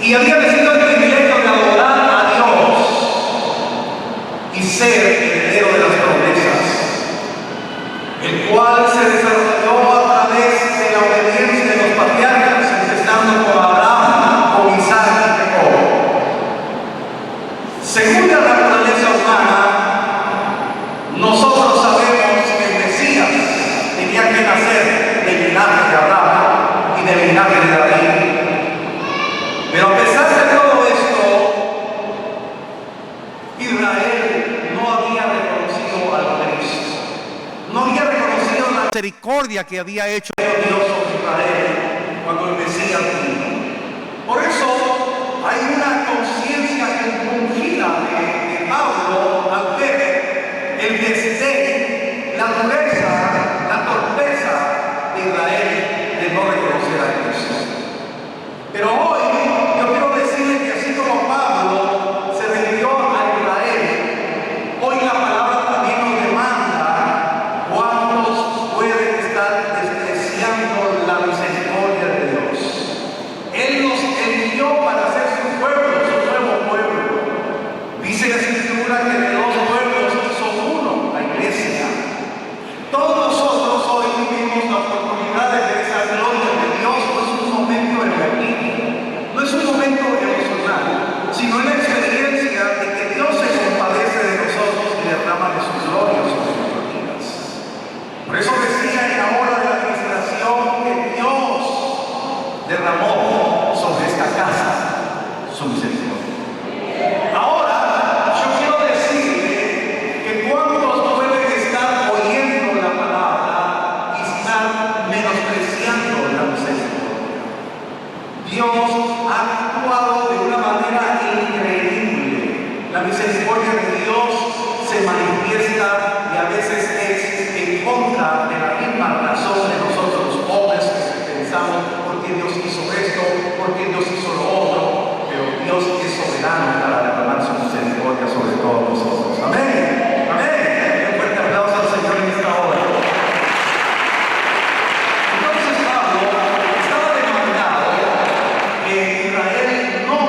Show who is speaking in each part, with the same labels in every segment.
Speaker 1: y había recibido el privilegio de adorar a Dios y ser heredero de las promesas, el cual se desarrolló a través de la obediencia de los patriarcas, empezando con Abraham, con Isaac y Jacob. Según la naturaleza humana, nosotros sabemos que el Mesías tenía que nacer del linaje de Abraham y del linaje de David. Pero a pesar de todo esto, Israel no había reconocido al Cristo, no había reconocido la misericordia que había hecho Dios sobre Israel cuando el Mesías vino. Por eso hay una conciencia confundida de Pablo al ver el desdén, la dureza, la torpeza de Israel de no reconocer a Cristo. Pero hoy yo quiero decirle que así como Pablo se refirió a Israel, hoy la palabra también nos demanda cuántos pueden estar despreciando la misericordia de Dios. Él nos eligió para ser su pueblo, su nuevo pueblo. Dice la Escritura que de dos pueblos hizo uno, la iglesia. Todos nosotros hoy vivimos la oportunidad de ver esa gloria de Dios. No es un momento emotivo, no es un momento emocional, sino la experiencia de que Dios se compadece de nosotros y derrama de su gloria sobre nuestras vidas. Por eso decía en la hora de la administración que Dios derramó sobre esta casa su misericordia. Ahora, yo quiero decirle que cuántos pueden estar oyendo la palabra y estar menospreciando la misericordia. Dios ha actuado de una manera increíble. La misericordia de Dios se manifiesta y a veces es en contra de la misma razón de nosotros los hombres que pensamos por qué Dios hizo esto, por qué Dios hizo lo otro, pero Dios es soberano para derramar su misericordia sobre todos nosotros. Amén, amén. Un fuerte aplauso al Señor en esta hora. Entonces Pablo estaba demandado que Israel no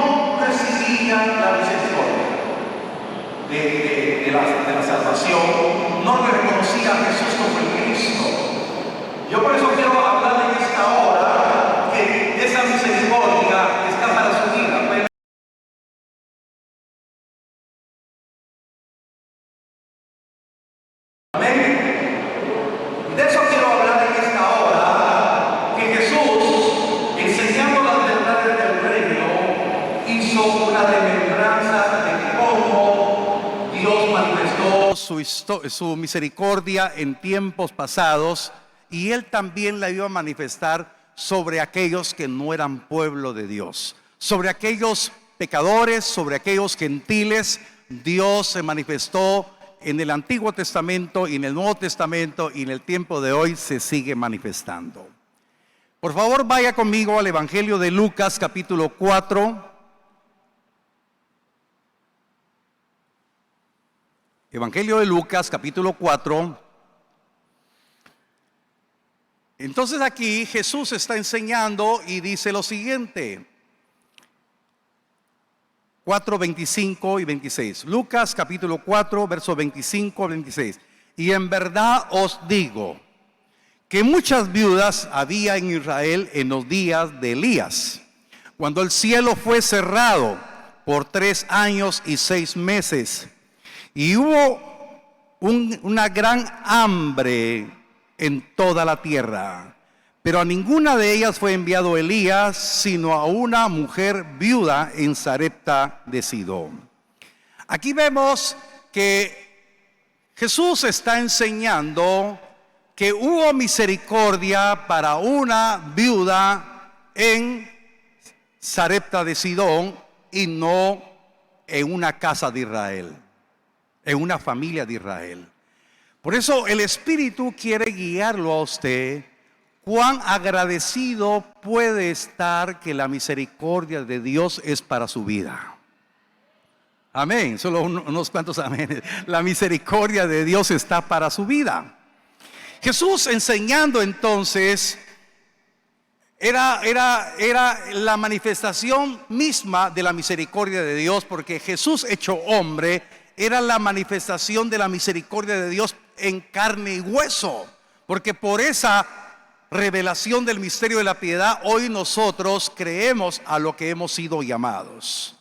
Speaker 1: recibía la misericordia de la salvación, no reconocía a Jesús como el Cristo. Yo por eso quiero hablar en esta hora que esa misericordia está para su vida. Amén. De eso quiero hablar en esta hora, que Jesús, enseñando las verdades del reino, hizo una remembranza de cómo Dios manifestó
Speaker 2: su misericordia en tiempos pasados, y Él también la iba a manifestar sobre aquellos que no eran pueblo de Dios, sobre aquellos pecadores, sobre aquellos gentiles. Dios se manifestó en el Antiguo Testamento y en el Nuevo Testamento, y en el tiempo de hoy se sigue manifestando. Por favor, vaya conmigo al Evangelio de Lucas, capítulo 4. Evangelio de Lucas, capítulo 4. Entonces aquí Jesús está enseñando y dice lo siguiente. 4, 25 y 26. Lucas capítulo 4, versos 25 a 26. Y en verdad os digo que muchas viudas había en Israel en los días de Elías, cuando el cielo fue cerrado por 3 años y 6 meses, y hubo una gran hambre en toda la tierra. Pero a ninguna de ellas fue enviado Elías, sino a una mujer viuda en Sarepta de Sidón. Aquí vemos que Jesús está enseñando que hubo misericordia para una viuda en Sarepta de Sidón y no en una casa de Israel, en una familia de Israel. Por eso el Espíritu quiere guiarlo a usted. Cuán agradecido puede estar que la misericordia de Dios es para su vida. Amén. Solo unos cuantos amén. La misericordia de Dios está para su vida. Jesús enseñando entonces Era la manifestación misma de la misericordia de Dios, porque Jesús hecho hombre era la manifestación de la misericordia de Dios en carne y hueso, porque por esa revelación del misterio de la piedad hoy nosotros creemos a lo que hemos sido llamados.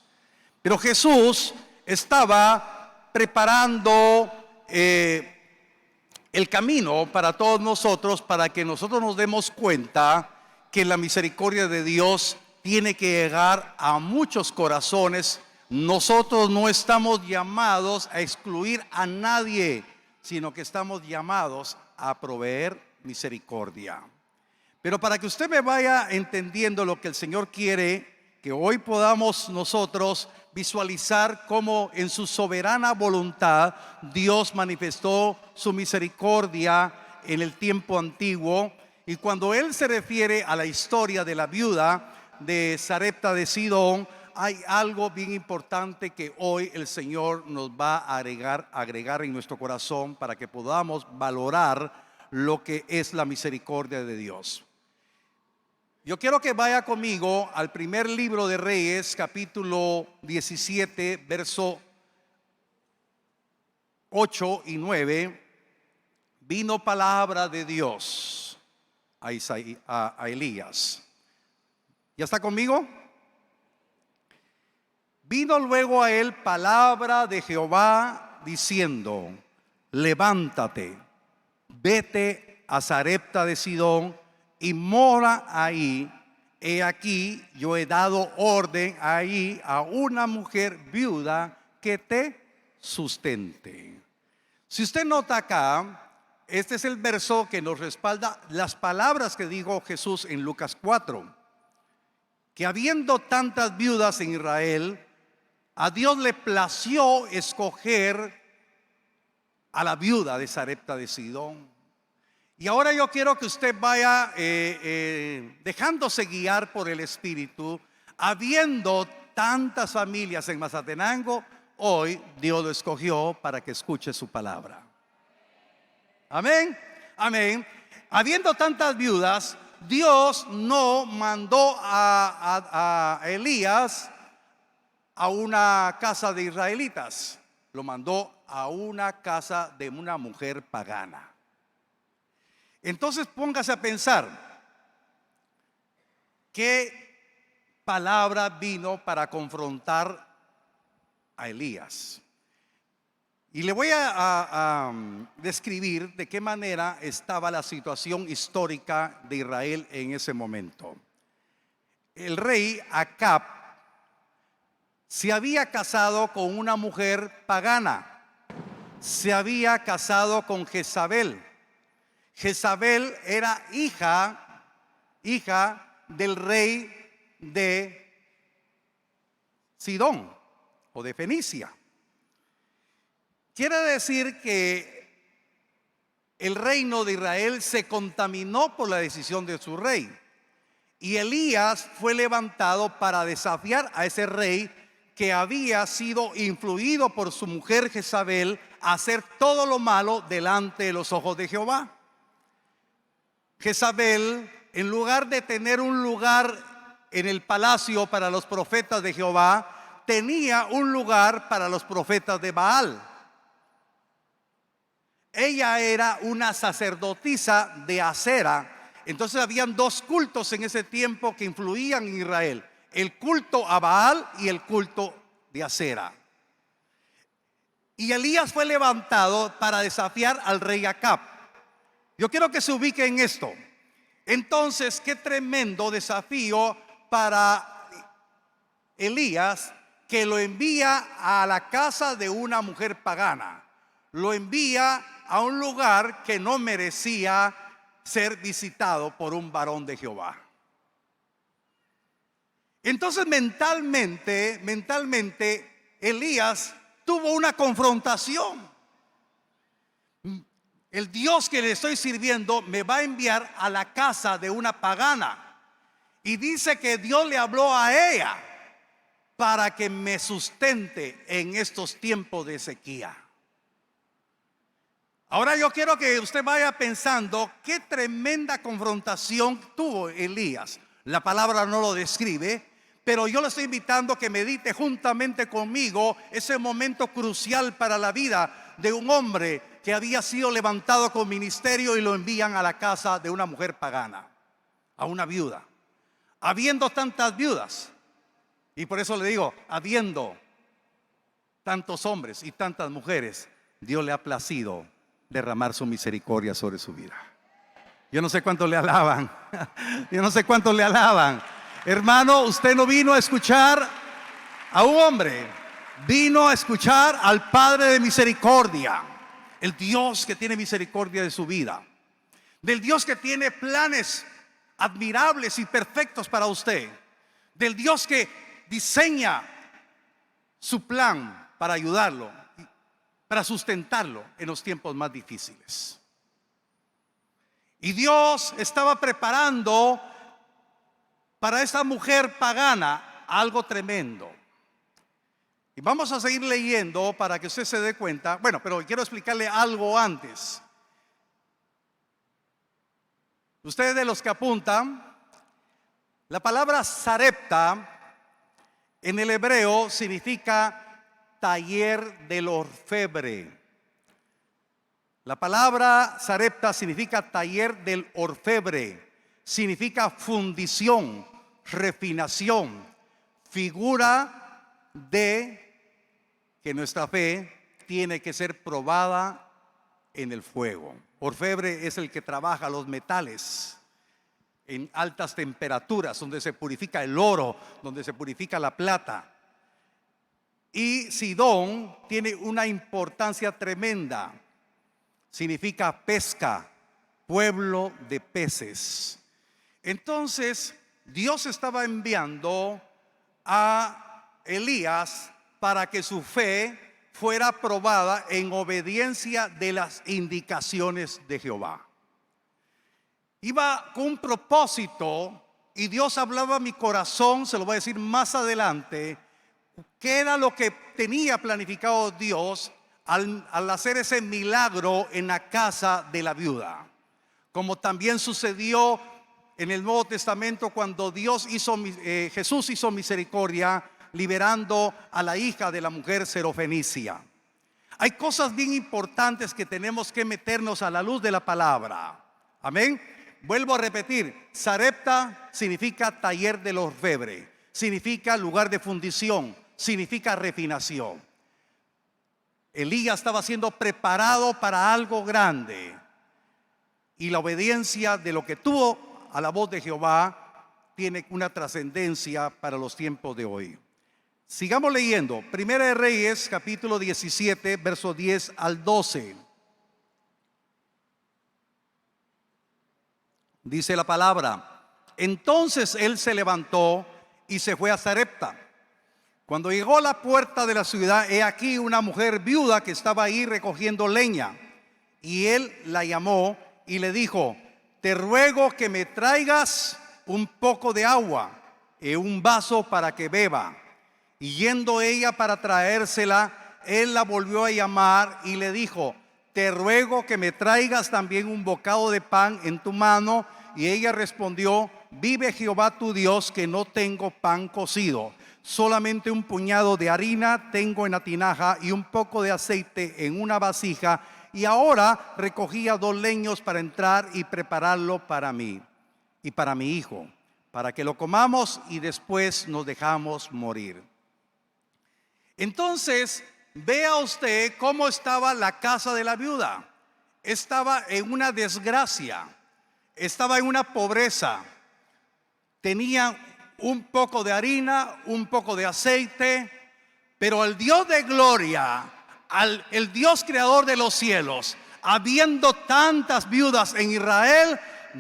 Speaker 2: Pero Jesús estaba preparando el camino para todos nosotros, para que nosotros nos demos cuenta que la misericordia de Dios tiene que llegar a muchos corazones. Nosotros no estamos llamados a excluir a nadie, sino que estamos llamados a proveer misericordia. Pero para que usted me vaya entendiendo lo que el Señor quiere, que hoy podamos nosotros visualizar cómo en su soberana voluntad Dios manifestó su misericordia en el tiempo antiguo. Y cuando Él se refiere a la historia de la viuda de Sarepta de Sidón, hay algo bien importante que hoy el Señor nos va a agregar en nuestro corazón para que podamos valorar lo que es la misericordia de Dios. Yo quiero que vaya conmigo al primer libro de Reyes, capítulo 17, verso 8 y 9. Vino palabra de Dios a Elías. ¿Ya está conmigo? Vino luego a él palabra de Jehová diciendo: levántate, vete a Sarepta de Sidón y mora ahí. He aquí, yo he dado orden ahí a una mujer viuda que te sustente. Si usted nota acá, este es el verso que nos respalda las palabras que dijo Jesús en Lucas 4, que habiendo tantas viudas en Israel, a Dios le plació escoger a la viuda de Sarepta de Sidón. Y ahora yo quiero que usted vaya dejándose guiar por el Espíritu. Habiendo tantas familias en Mazatenango, hoy Dios lo escogió para que escuche su palabra. Amén, amén. Habiendo tantas viudas, Dios no mandó a Elías a una casa de israelitas, lo mandó a una casa de una mujer pagana. Entonces póngase a pensar, ¿qué palabra vino para confrontar a Elías? Y le voy a describir de qué manera estaba la situación histórica de Israel en ese momento. El rey Acab se había casado con una mujer pagana, se había casado con Jezabel. Jezabel era hija del rey de Sidón o de Fenicia. Quiere decir que el reino de Israel se contaminó por la decisión de su rey. Y Elías fue levantado para desafiar a ese rey que había sido influido por su mujer Jezabel a hacer todo lo malo delante de los ojos de Jehová. Jezabel, en lugar de tener un lugar en el palacio para los profetas de Jehová, tenía un lugar para los profetas de Baal. Ella era una sacerdotisa de Acera. Entonces habían dos cultos en ese tiempo que influían en Israel: el culto a Baal y el culto de Acera. Y Elías fue levantado para desafiar al rey Acab. Yo quiero que se ubique en esto. Entonces, qué tremendo desafío para Elías, que lo envía a la casa de una mujer pagana. Lo envía a un lugar que no merecía ser visitado por un varón de Jehová. Entonces mentalmente Elías tuvo una confrontación. El Dios que le estoy sirviendo me va a enviar a la casa de una pagana. Y dice que Dios le habló a ella para que me sustente en estos tiempos de sequía. Ahora yo quiero que usted vaya pensando qué tremenda confrontación tuvo Elías. La palabra no lo describe, pero yo le estoy invitando a que medite juntamente conmigo ese momento crucial para la vida de un hombre que había sido levantado con ministerio y lo envían a la casa de una mujer pagana, a una viuda. Habiendo tantas viudas, y por eso le digo, habiendo tantos hombres y tantas mujeres, Dios le ha placido derramar su misericordia sobre su vida. Yo no sé cuánto le alaban. Yo no sé cuánto le alaban. Hermano, usted no vino a escuchar a un hombre, vino a escuchar al Padre de misericordia, el Dios que tiene misericordia de su vida, del Dios que tiene planes admirables y perfectos para usted, del Dios que diseña su plan para ayudarlo, para sustentarlo en los tiempos más difíciles. Y Dios estaba preparando para esta mujer pagana algo tremendo. Y vamos a seguir leyendo para que usted se dé cuenta. Bueno, pero quiero explicarle algo antes. Ustedes de los que apuntan, la palabra Sarepta en el hebreo significa taller del orfebre. La palabra Sarepta significa taller del orfebre, significa fundición, refinación, figura de que nuestra fe tiene que ser probada en el fuego. Orfebre es el que trabaja los metales en altas temperaturas, donde se purifica el oro, donde se purifica la plata. Y Sidón tiene una importancia tremenda. Significa pesca, pueblo de peces. Entonces, Dios estaba enviando a Elías para que su fe fuera probada en obediencia de las indicaciones de Jehová. Iba con un propósito y Dios hablaba a mi corazón, se lo voy a decir más adelante, qué era lo que tenía planificado Dios al hacer ese milagro en la casa de la viuda. Como también sucedió en el Nuevo Testamento cuando Jesús hizo misericordia liberando a la hija de la mujer Serofenicia. Hay cosas bien importantes que tenemos que meternos a la luz de la palabra. Amén. Vuelvo a repetir, Sarepta significa taller del orfebre, significa lugar de fundición, significa refinación. Elías estaba siendo preparado para algo grande, y la obediencia de lo que tuvo a la voz de Jehová tiene una trascendencia para los tiempos de hoy. Sigamos leyendo. Primera de Reyes, capítulo 17, verso 10 al 12. Dice la palabra: entonces él se levantó y se fue a Sarepta. Cuando llegó a la puerta de la ciudad, he aquí una mujer viuda que estaba ahí recogiendo leña. Y él la llamó y le dijo: te ruego que me traigas un poco de agua en un vaso para que beba. Y yendo ella para traérsela, él la volvió a llamar y le dijo: te ruego que me traigas también un bocado de pan en tu mano. Y ella respondió: vive Jehová tu Dios, que no tengo pan cocido, solamente un puñado de harina tengo en la tinaja y un poco de aceite en una vasija. Y ahora recogía 2 leños para entrar y prepararlo para mí y para mi hijo, para que lo comamos y después nos dejamos morir. Entonces, vea usted cómo estaba la casa de la viuda. Estaba en una desgracia, estaba en una pobreza. Tenía un poco de harina, un poco de aceite, pero el Dios de gloria, el Dios creador de los cielos, habiendo tantas viudas en Israel,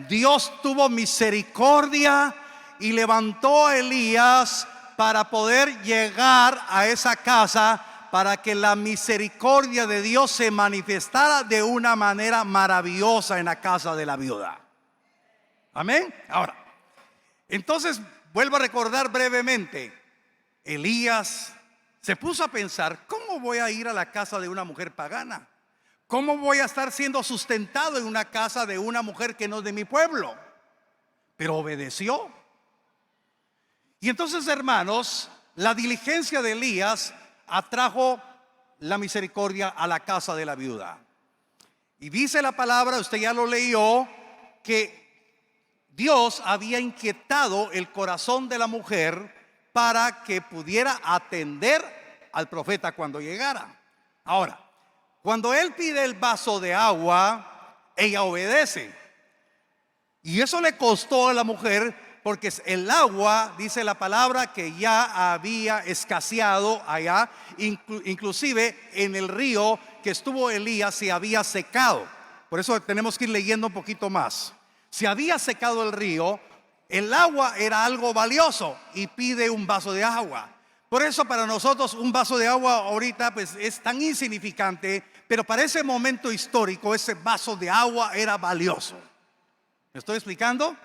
Speaker 2: Dios tuvo misericordia y levantó a Elías para poder llegar a esa casa, para que la misericordia de Dios se manifestara de una manera maravillosa en la casa de la viuda. Amén. Ahora, entonces vuelvo a recordar brevemente. Elías se puso a pensar: ¿cómo voy a ir a la casa de una mujer pagana? ¿Cómo voy a estar siendo sustentado en una casa de una mujer que no es de mi pueblo? Pero obedeció. Y entonces, hermanos, la diligencia de Elías atrajo la misericordia a la casa de la viuda. Y dice la palabra, usted ya lo leyó, que Dios había inquietado el corazón de la mujer para que pudiera atender al profeta cuando llegara. Ahora, cuando él pide el vaso de agua, ella obedece. Y eso le costó a la mujer, porque el agua, dice la palabra, que ya había escaseado allá, inclusive en el río que estuvo Elías se había secado. Por eso tenemos que ir leyendo un poquito más. Se había secado el río, el agua era algo valioso y pide un vaso de agua. Por eso para nosotros un vaso de agua ahorita pues es tan insignificante, pero para ese momento histórico ese vaso de agua era valioso. ¿Me estoy explicando?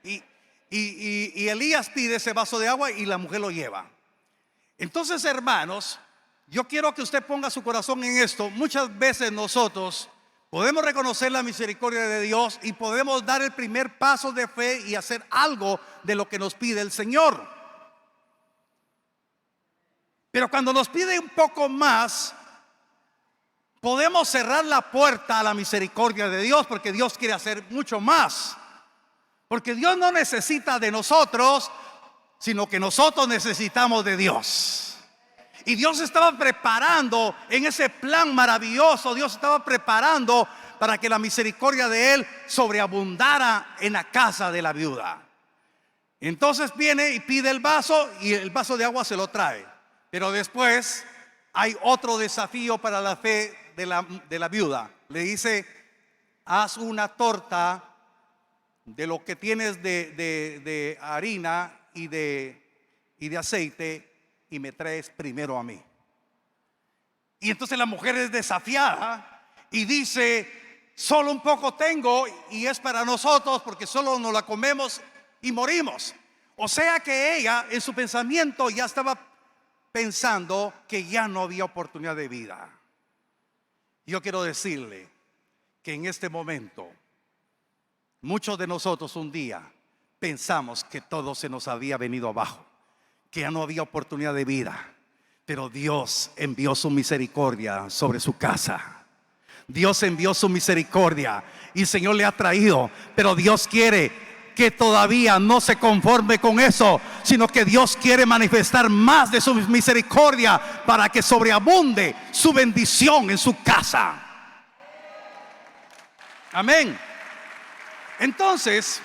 Speaker 2: Y Elías pide ese vaso de agua y la mujer lo lleva. Entonces, hermanos, yo quiero que usted ponga su corazón en esto. Muchas veces nosotros podemos reconocer la misericordia de Dios y podemos dar el primer paso de fe y hacer algo de lo que nos pide el Señor. Pero cuando nos pide un poco más, podemos cerrar la puerta a la misericordia de Dios, porque Dios quiere hacer mucho más. Porque Dios no necesita de nosotros, sino que nosotros necesitamos de Dios. Y Dios estaba preparando en ese plan maravilloso, Dios estaba preparando para que la misericordia de Él sobreabundara en la casa de la viuda. Entonces viene y pide el vaso, y el vaso de agua se lo trae. Pero después hay otro desafío para la fe de la viuda. Le dice: haz una torta de lo que tienes de harina y de aceite, y me traes primero a mí. Y entonces la mujer es desafiada y dice: solo un poco tengo y es para nosotros, porque solo nos la comemos y morimos. O sea que ella en su pensamiento ya estaba pensando que ya no había oportunidad de vida. Yo quiero decirle que en este momento muchos de nosotros un día pensamos que todo se nos había venido abajo, que ya no había oportunidad de vida. Pero Dios envió su misericordia sobre su casa. Dios envió su misericordia y el Señor le ha traído. Pero Dios quiere que todavía no se conforme con eso, sino que Dios quiere manifestar más de su misericordia para que sobreabunde su bendición en su casa. Amén. Entonces,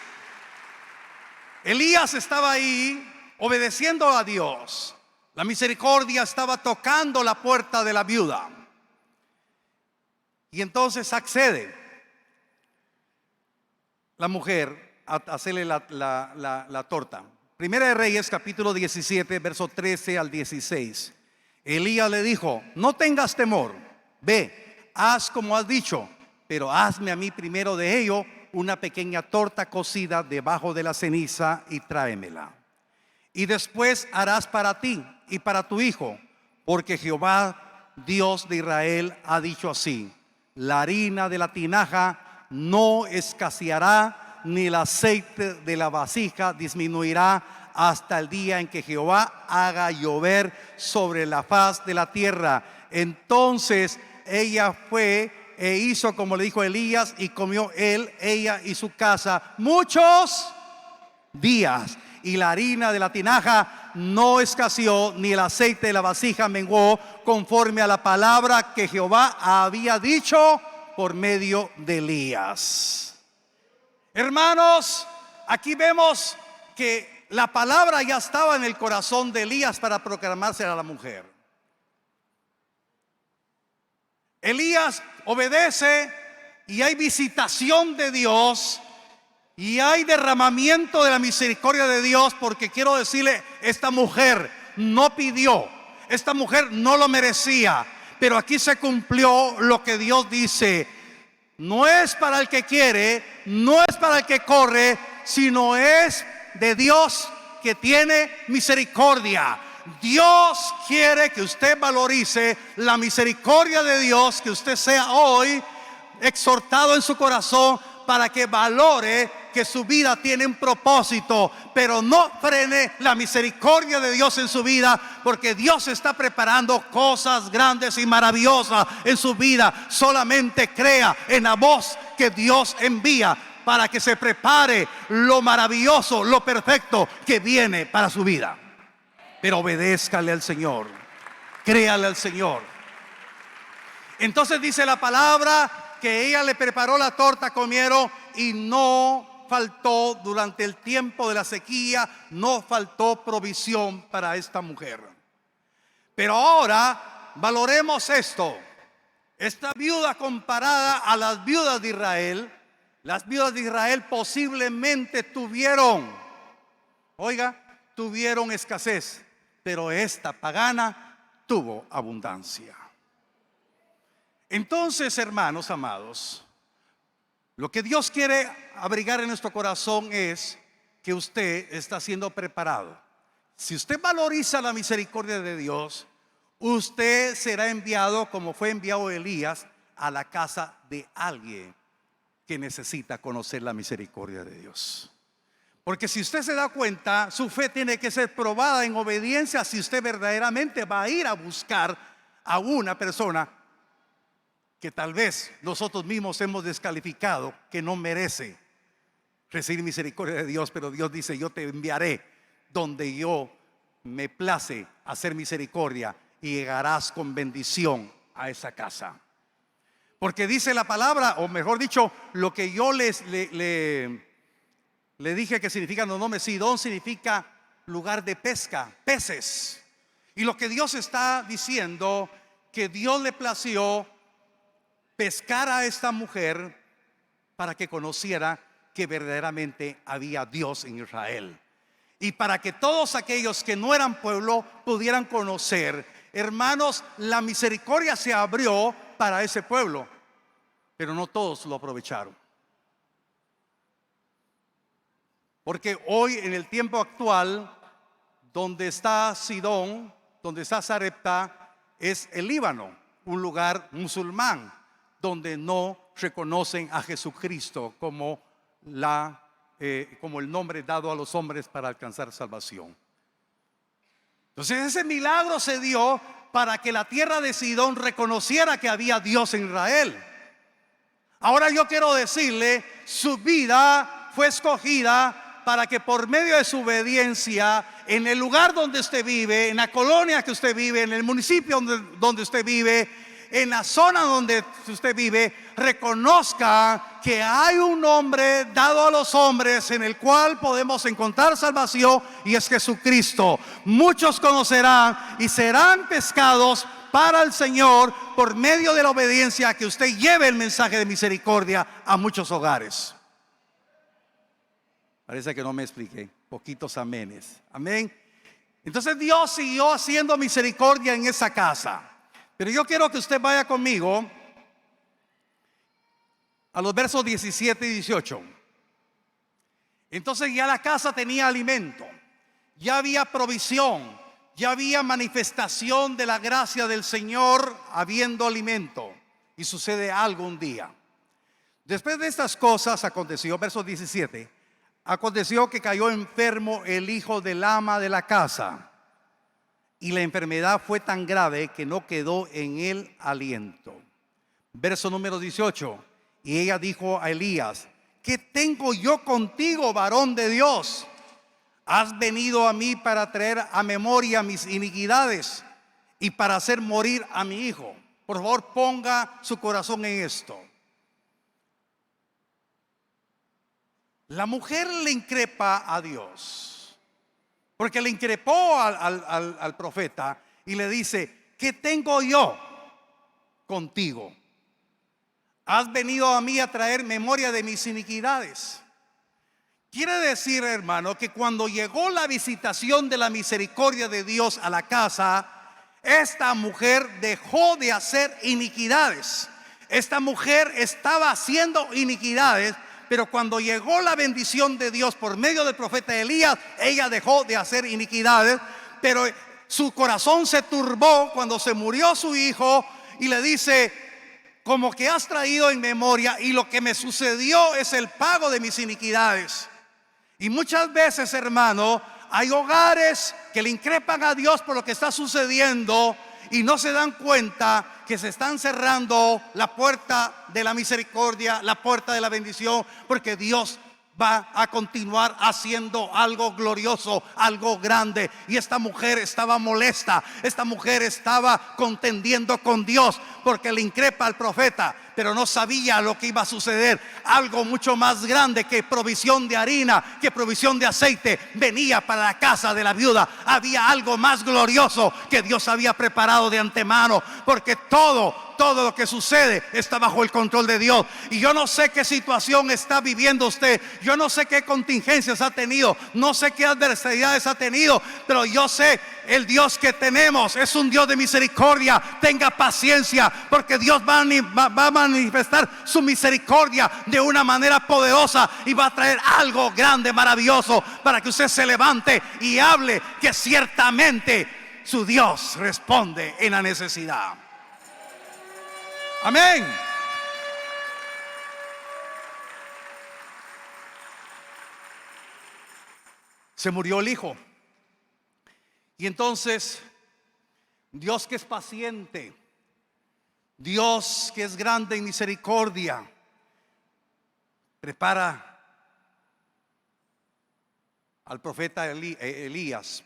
Speaker 2: Elías estaba ahí obedeciendo a Dios. La misericordia estaba tocando la puerta de la viuda. Y entonces accede la mujer a hacerle la torta. Primera de Reyes, capítulo 17, verso 13 al 16. Elías le dijo: no tengas temor, ve, haz como has dicho, pero hazme a mí primero de ello una pequeña torta cocida debajo de la ceniza y tráemela. Y después harás para ti y para tu hijo, porque Jehová, Dios de Israel, ha dicho así: la harina de la tinaja no escaseará, ni el aceite de la vasija disminuirá, hasta el día en que Jehová haga llover sobre la faz de la tierra. Entonces ella fue e hizo como le dijo Elías, y comió él, ella y su casa muchos días. Y la harina de la tinaja no escaseó, ni el aceite de la vasija menguó, conforme a la palabra que Jehová había dicho por medio de Elías. Hermanos, aquí vemos que la palabra ya estaba en el corazón de Elías para proclamarse a la mujer. Elías obedece y hay visitación de Dios y hay derramamiento de la misericordia de Dios, porque quiero decirle, esta mujer no pidió, esta mujer no lo merecía, pero aquí se cumplió lo que Dios dice: no es para el que quiere, no es para el que corre, sino es de Dios que tiene misericordia. Dios quiere que usted valorice la misericordia de Dios, que usted sea hoy exhortado en su corazón para que valore que su vida tiene un propósito, pero no frene la misericordia de Dios en su vida, porque Dios está preparando cosas grandes y maravillosas en su vida. Solamente crea en la voz que Dios envía para que se prepare lo maravilloso, lo perfecto que viene para su vida. Pero obedézcale al Señor, créale al Señor. Entonces dice la palabra que ella le preparó la torta, comieron, y no faltó durante el tiempo de la sequía, no faltó provisión para esta mujer. Pero ahora valoremos esto. Esta viuda, comparada a las viudas de Israel, las viudas de Israel posiblemente tuvieron escasez, pero esta pagana tuvo abundancia. Entonces, hermanos amados, lo que Dios quiere abrigar en nuestro corazón es que usted está siendo preparado. Si usted valoriza la misericordia de Dios, usted será enviado, como fue enviado Elías, a la casa de alguien que necesita conocer la misericordia de Dios. Porque si usted se da cuenta, su fe tiene que ser probada en obediencia si usted verdaderamente va a ir a buscar a una persona que tal vez nosotros mismos hemos descalificado, que no merece recibir misericordia de Dios. Pero Dios dice: yo te enviaré donde yo me place hacer misericordia, y llegarás con bendición a esa casa. Porque dice la palabra, o mejor dicho, lo que yo le dije que significa los nombres. Sidón significa lugar de pesca, peces. Y lo que Dios está diciendo, que Dios le plació pescar a esta mujer para que conociera que verdaderamente había Dios en Israel, y para que todos aquellos que no eran pueblo pudieran conocer. Hermanos, la misericordia se abrió para ese pueblo, pero no todos lo aprovecharon. Porque hoy, en el tiempo actual, donde está Sidón, donde está Sarepta, es el Líbano, un lugar musulmán, donde no reconocen a Jesucristo como el nombre dado a los hombres para alcanzar salvación. Entonces ese milagro se dio para que la tierra de Sidón reconociera que había Dios en Israel. Ahora yo quiero decirle, su vida fue escogida para que por medio de su obediencia, en el lugar donde usted vive, en la colonia que usted vive, en el municipio donde usted vive, en la zona donde usted vive, reconozca que hay un nombre dado a los hombres en el cual podemos encontrar salvación, y es Jesucristo. Muchos conocerán y serán pescados para el Señor por medio de la obediencia, que usted lleve el mensaje de misericordia a muchos hogares. Parece que no me expliqué. Poquitos amenes. Amén. Entonces Dios siguió haciendo misericordia en esa casa. Pero yo quiero que usted vaya conmigo a los versos 17 y 18. Entonces ya la casa tenía alimento, ya había provisión, ya había manifestación de la gracia del Señor, habiendo alimento. Y sucede algo un día. Después de estas cosas aconteció, verso 17, aconteció que cayó enfermo el hijo del ama de la casa, y la enfermedad fue tan grave que no quedó en él aliento. Verso número 18. Y ella dijo a Elías: ¿qué tengo yo contigo, varón de Dios? Has venido a mí para traer a memoria mis iniquidades y para hacer morir a mi hijo. Por favor, ponga su corazón en esto. La mujer le increpa a Dios, porque le increpó al profeta y le dice: ¿qué tengo yo contigo? Has venido a mí a traer memoria de mis iniquidades. Quiere decir, hermano, que cuando llegó la visitación de la misericordia de Dios a la casa, esta mujer dejó de hacer iniquidades. Esta mujer estaba haciendo iniquidades, pero cuando llegó la bendición de Dios por medio del profeta Elías, ella dejó de hacer iniquidades. Pero su corazón se turbó cuando se murió su hijo, y le dice: como que has traído en memoria, y lo que me sucedió es el pago de mis iniquidades. Y muchas veces, hermano, hay hogares que le increpan a Dios por lo que está sucediendo y no se dan cuenta que se están cerrando la puerta de la misericordia, la puerta de la bendición, porque Dios va a continuar haciendo algo glorioso, algo grande. Y esta mujer estaba molesta, esta mujer estaba contendiendo con Dios porque le increpa al profeta, pero no sabía lo que iba a suceder. Algo mucho más grande que provisión de harina, que provisión de aceite, venía para la casa de la viuda. Había algo más glorioso que Dios había preparado de antemano, porque todo lo que sucede está bajo el control de Dios. Y yo no sé qué situación está viviendo usted, yo no sé qué contingencias ha tenido, no sé qué adversidades ha tenido, pero yo sé, el Dios que tenemos es un Dios de misericordia. Tenga paciencia, porque Dios va a manifestar su misericordia de una manera poderosa y va a traer algo grande, maravilloso, para que usted se levante y hable que ciertamente su Dios responde en la necesidad. Amén. Se murió el hijo. Y entonces Dios, que es paciente, Dios que es grande en misericordia, prepara al profeta Elías.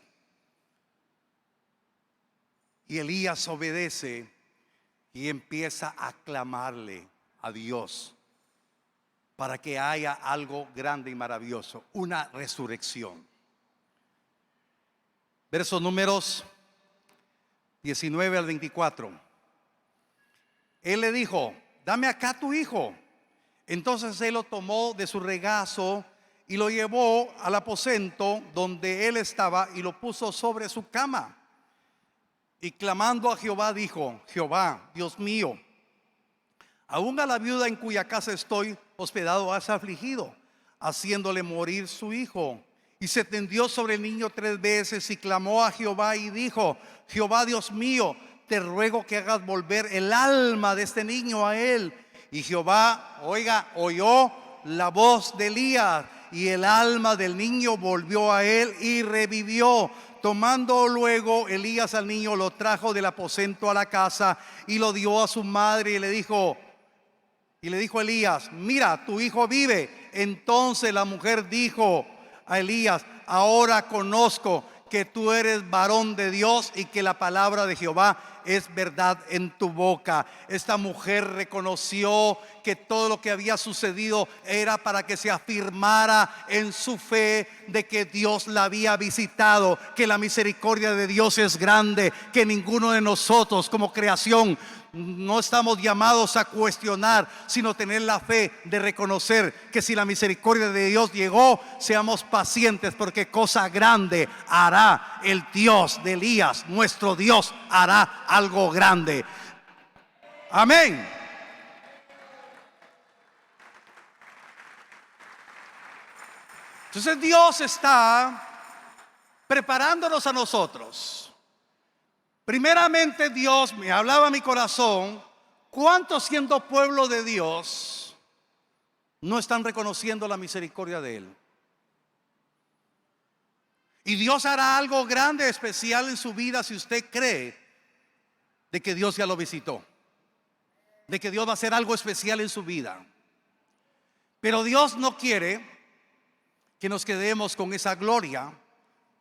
Speaker 2: Y Elías obedece y empieza a clamarle a Dios para que haya algo grande y maravilloso, una resurrección. Versos números 19 al 24. Él le dijo: dame acá tu hijo. Entonces él lo tomó de su regazo y lo llevó al aposento donde él estaba y lo puso sobre su cama. Y clamando a Jehová dijo: Jehová, Dios mío, aún a la viuda en cuya casa estoy hospedado has afligido, haciéndole morir su hijo. Y se tendió sobre el niño 3 veces y clamó a Jehová y dijo: Jehová, Dios mío, te ruego que hagas volver el alma de este niño a él. Y Jehová, oyó la voz de Elías, y el alma del niño volvió a él y revivió. Tomando luego Elías al niño, lo trajo del aposento a la casa y lo dio a su madre, y le dijo Elías: mira, tu hijo vive. Entonces la mujer dijo a Elías: ahora conozco que tú eres varón de Dios y que la palabra de Jehová es verdad en tu boca. Esta mujer reconoció que todo lo que había sucedido era para que se afirmara en su fe de que Dios la había visitado, que la misericordia de Dios es grande, que ninguno de nosotros como creación no estamos llamados a cuestionar, sino tener la fe de reconocer que si la misericordia de Dios llegó, seamos pacientes, porque cosa grande hará el Dios de Elías. Nuestro Dios hará algo grande. Amén. Entonces Dios está preparándonos a nosotros. Primeramente, Dios me hablaba a mi corazón: ¿cuántos, siendo pueblo de Dios, no están reconociendo la misericordia de Él? Y Dios hará algo grande, especial en su vida, si usted cree de que Dios ya lo visitó, de que Dios va a hacer algo especial en su vida. Pero Dios no quiere que nos quedemos con esa gloria,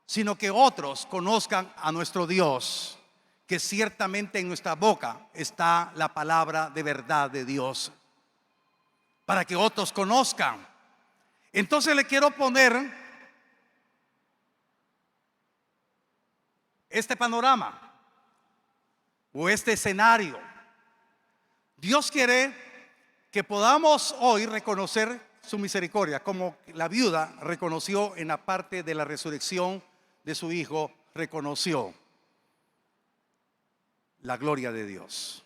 Speaker 2: sino que otros conozcan a nuestro Dios, que ciertamente en nuestra boca está la palabra de verdad de Dios, para que otros conozcan. Entonces le quiero poner este panorama o este escenario. Dios quiere que podamos hoy reconocer su misericordia, como la viuda reconoció en la parte de la resurrección de su hijo, reconoció la gloria de Dios.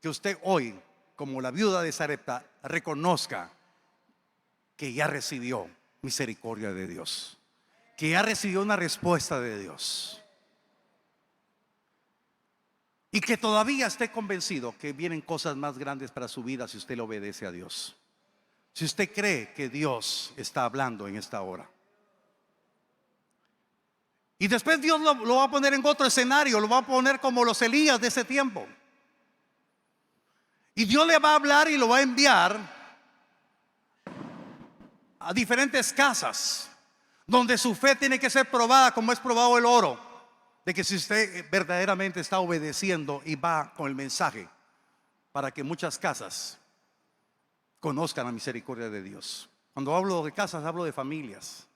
Speaker 2: Que usted hoy, como la viuda de Sarepta, reconozca que ya recibió misericordia de Dios, que ya recibió una respuesta de Dios. y que todavía esté convencido que vienen cosas más grandes para su vida si usted le obedece a Dios. Si usted cree que Dios está hablando en esta hora. Y después Dios lo va a poner en otro escenario, lo va a poner como los Elías de ese tiempo. Y Dios le va a hablar y lo va a enviar a diferentes casas donde su fe tiene que ser probada como es probado el oro. De que si usted verdaderamente está obedeciendo y va con el mensaje para que muchas casas conozcan la misericordia de Dios. Cuando hablo de casas, hablo de familias,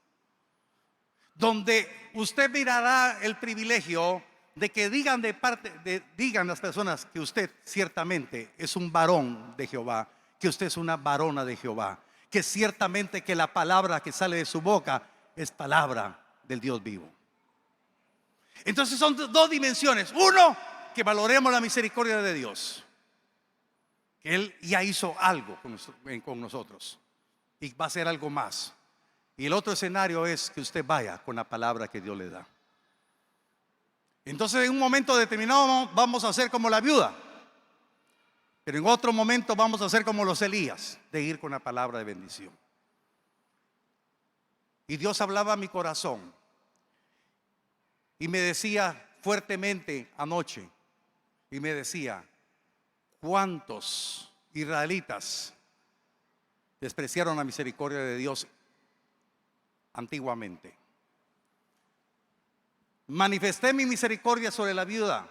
Speaker 2: donde usted mirará el privilegio de que digan digan las personas que usted ciertamente es un varón de Jehová, que usted es una varona de Jehová, que ciertamente que la palabra que sale de su boca es palabra del Dios vivo. Entonces son dos dimensiones. Uno, que valoremos la misericordia de Dios, que Él ya hizo algo con nosotros y va a hacer algo más. Y el otro escenario es que usted vaya con la palabra que Dios le da. Entonces en un momento determinado vamos a ser como la viuda, pero en otro momento vamos a ser como los Elías, de ir con la palabra de bendición. Y Dios hablaba a mi corazón y me decía fuertemente anoche, y me decía: ¿cuántos israelitas despreciaron la misericordia de Dios antiguamente? Manifesté mi misericordia sobre la viuda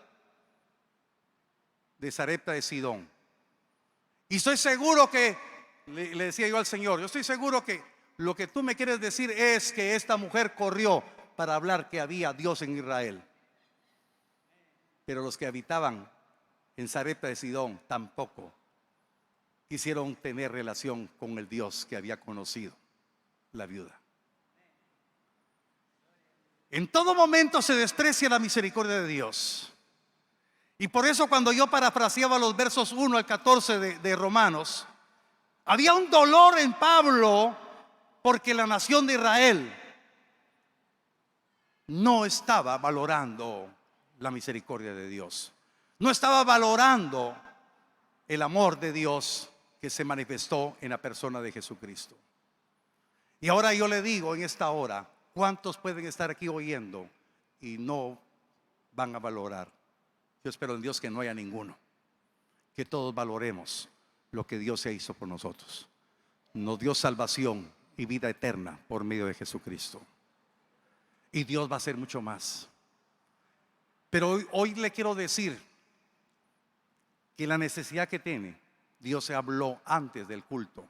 Speaker 2: de Sarepta de Sidón. Y estoy seguro que, le decía yo al Señor, yo estoy seguro que lo que tú me quieres decir es que esta mujer corrió para hablar que había Dios en Israel. Pero los que habitaban en Sarepta de Sidón tampoco quisieron tener relación con el Dios que había conocido la viuda. En todo momento se desprecia la misericordia de Dios. Y por eso cuando yo parafraseaba los versos 1 al 14 de Romanos, había un dolor en Pablo porque la nación de Israel no estaba valorando la misericordia de Dios. No estaba valorando el amor de Dios que se manifestó en la persona de Jesucristo. Y ahora yo le digo en esta hora, ¿cuántos pueden estar aquí oyendo y no van a valorar? Yo espero en Dios que no haya ninguno. Que todos valoremos lo que Dios se hizo por nosotros. Nos dio salvación y vida eterna por medio de Jesucristo. Y Dios va a hacer mucho más. Pero hoy le quiero decir que la necesidad que tiene, Dios se habló antes del culto.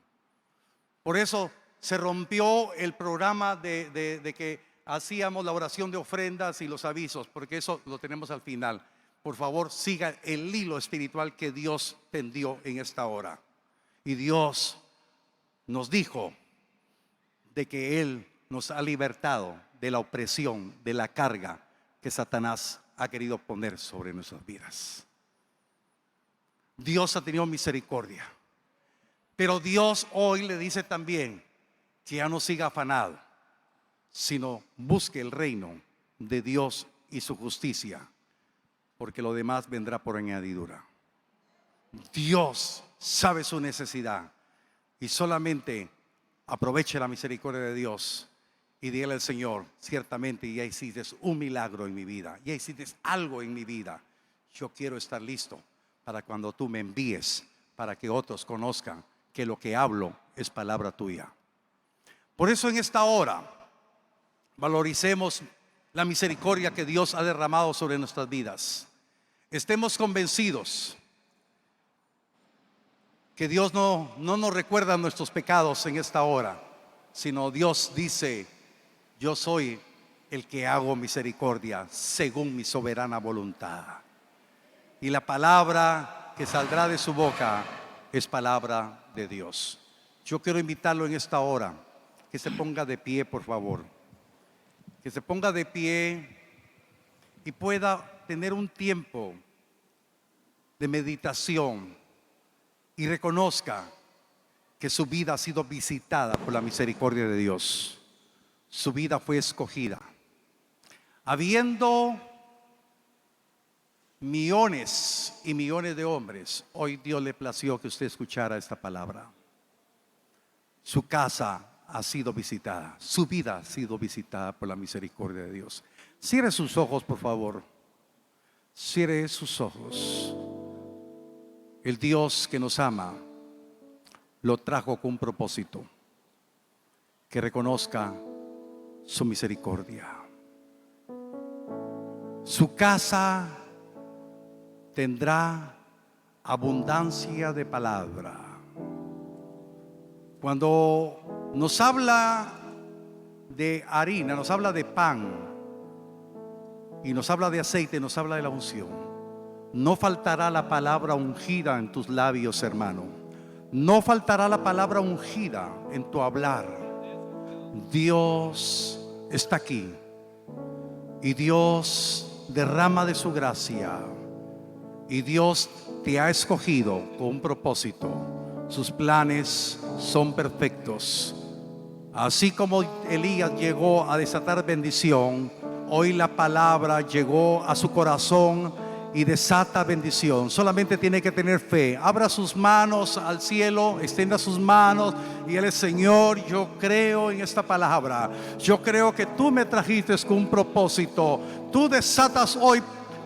Speaker 2: Por eso se rompió el programa de que hacíamos la oración de ofrendas y los avisos, porque eso lo tenemos al final. Por favor, siga el hilo espiritual que Dios tendió en esta hora. Y Dios nos dijo de que Él nos ha libertado de la opresión, de la carga que Satanás ha querido poner sobre nuestras vidas. Dios ha tenido misericordia, pero Dios hoy le dice también que ya no siga afanado, sino busque el reino de Dios y su justicia, porque lo demás vendrá por añadidura. Dios sabe su necesidad y solamente aproveche la misericordia de Dios y dígale al Señor: ciertamente ya hiciste un milagro en mi vida, ya hiciste algo en mi vida. Yo quiero estar listo para cuando tú me envíes, para que otros conozcan que lo que hablo es palabra tuya. Por eso en esta hora valoricemos la misericordia que Dios ha derramado sobre nuestras vidas. Estemos convencidos que Dios no nos recuerda nuestros pecados en esta hora, sino Dios dice: yo soy el que hago misericordia según mi soberana voluntad. Y la palabra que saldrá de su boca es palabra de Dios. Yo quiero invitarlo en esta hora que se ponga de pie, por favor. Que se ponga de pie y pueda tener un tiempo de meditación y reconozca que su vida ha sido visitada por la misericordia de Dios. Su vida fue escogida. Habiendo millones y millones de hombres, hoy Dios le plació que usted escuchara esta palabra. Su casa ha sido visitada, su vida ha sido visitada por la misericordia de Dios. Cierre sus ojos, por favor. Cierre sus ojos. El Dios que nos ama lo trajo con un propósito: que reconozca su misericordia. Su casa tendrá abundancia de palabra. Cuando nos habla de harina, nos habla de pan y nos habla de aceite, nos habla de la unción. No faltará la palabra ungida en tus labios, hermano. No faltará la palabra ungida en tu hablar. Dios está aquí y Dios derrama de su gracia, y Dios te ha escogido con un propósito. Sus planes son perfectos. Así como Elías llegó a desatar bendición, hoy la palabra llegó a su corazón y desata bendición. Solamente tiene que tener fe. Abra sus manos al cielo, extienda sus manos y dile: Señor, yo creo en esta palabra. Yo creo que tú me trajiste con un propósito. Tú desatas hoy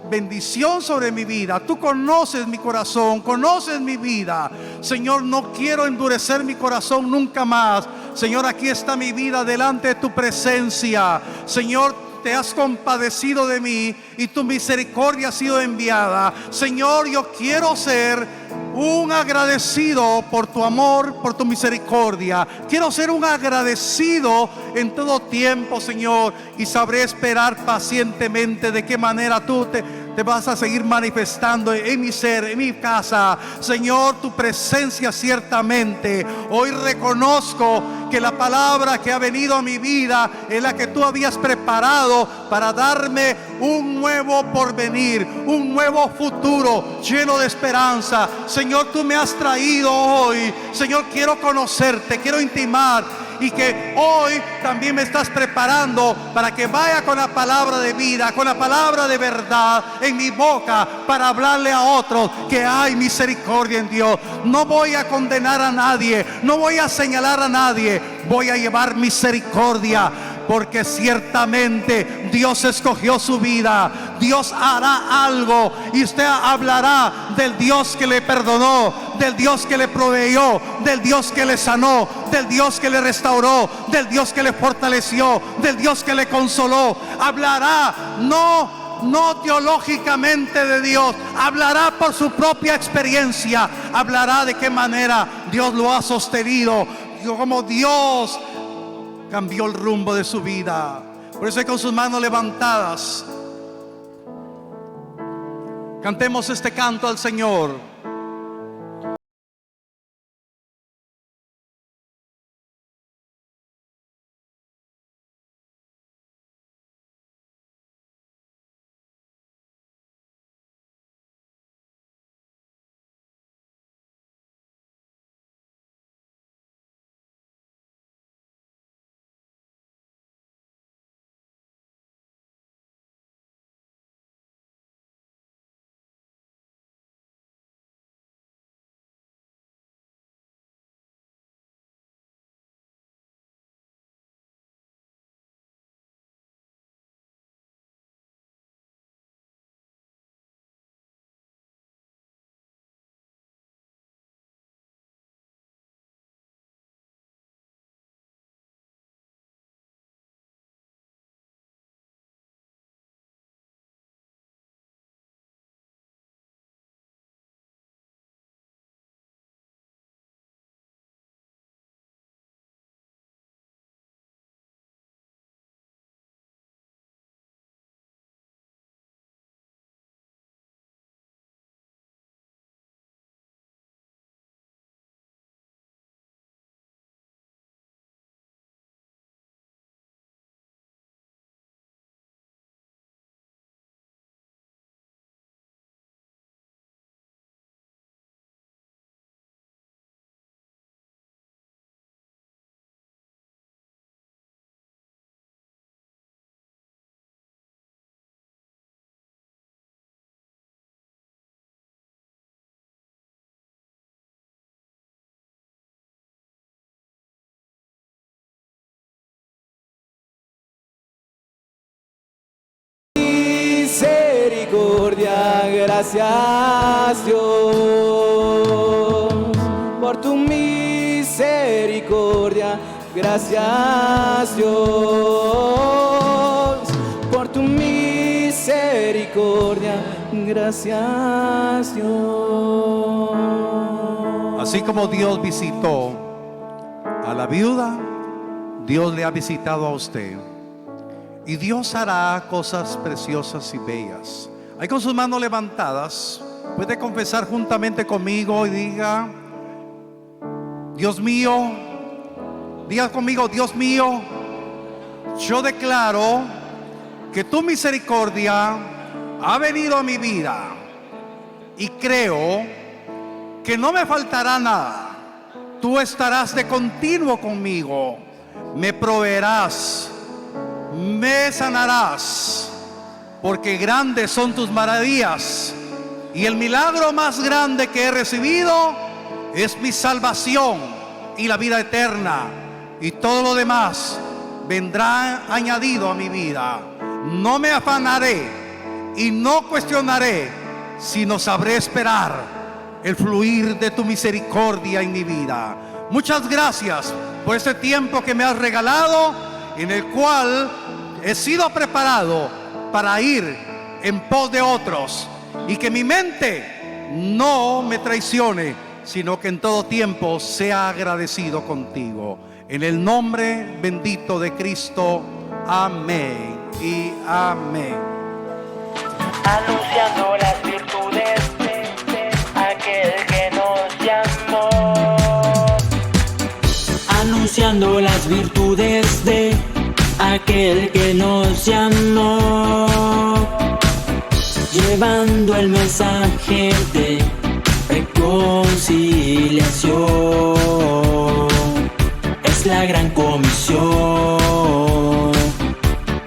Speaker 2: bendición sobre mi vida. Tú conoces mi corazón, conoces mi vida. Señor, no quiero endurecer mi corazón nunca más. Señor, aquí está mi vida delante de tu presencia. Señor, te has compadecido de mí y tu misericordia ha sido enviada. Señor, yo quiero ser un agradecido por tu amor, por tu misericordia. Quiero ser un agradecido en todo tiempo, Señor, y sabré esperar pacientemente de qué manera tú te vas a seguir manifestando en mi ser, en mi casa. Señor, tu presencia ciertamente. Hoy reconozco que la palabra que ha venido a mi vida es la que tú habías preparado para darme un nuevo porvenir, un nuevo futuro lleno de esperanza. Señor, tú me has traído hoy. Señor, quiero conocerte, quiero intimar, y que hoy también me estás preparando para que vaya con la palabra de vida, con la palabra de verdad en mi boca, para hablarle a otros que hay misericordia en Dios. No voy a condenar a nadie, no voy a señalar a nadie, voy a llevar misericordia, porque ciertamente Dios escogió su vida. Dios hará algo y usted hablará del Dios que le perdonó, del Dios que le proveyó, del Dios que le sanó, del Dios que le restauró, del Dios que le fortaleció, del Dios que le consoló. Hablará no teológicamente de Dios, hablará por su propia experiencia. Hablará de qué manera Dios lo ha sostenido, como Dios cambió el rumbo de su vida. Por eso, con sus manos levantadas, cantemos este canto al Señor.
Speaker 3: Gracias Dios por tu misericordia. Gracias Dios por tu misericordia. Gracias Dios.
Speaker 2: Así como Dios visitó a la viuda, Dios le ha visitado a usted. Y Dios hará cosas preciosas y bellas. Ahí con sus manos levantadas, puede confesar juntamente conmigo y diga: Dios mío, diga conmigo: Dios mío, yo declaro que tu misericordia ha venido a mi vida y creo que no me faltará nada. Tú estarás de continuo conmigo, me proveerás, me sanarás, porque grandes son tus maravillas, y el milagro más grande que he recibido es mi salvación y la vida eterna, y todo lo demás vendrá añadido a mi vida. No me afanaré y no cuestionaré, sino sabré esperar el fluir de tu misericordia en mi vida. Muchas gracias por este tiempo que me has regalado, en el cual he sido preparado para ir en pos de otros, y que mi mente no me traicione, sino que en todo tiempo sea agradecido contigo. En el nombre bendito de Cristo, amén y amén.
Speaker 4: Anunciando las virtudes de aquel que nos llamó. Anunciando las virtudes de aquel que nos llamó. Llevando el mensaje de reconciliación. Es la gran comisión.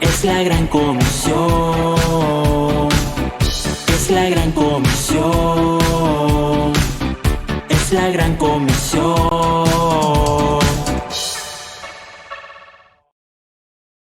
Speaker 4: Es la gran comisión. Es la gran comisión. Es la gran comisión.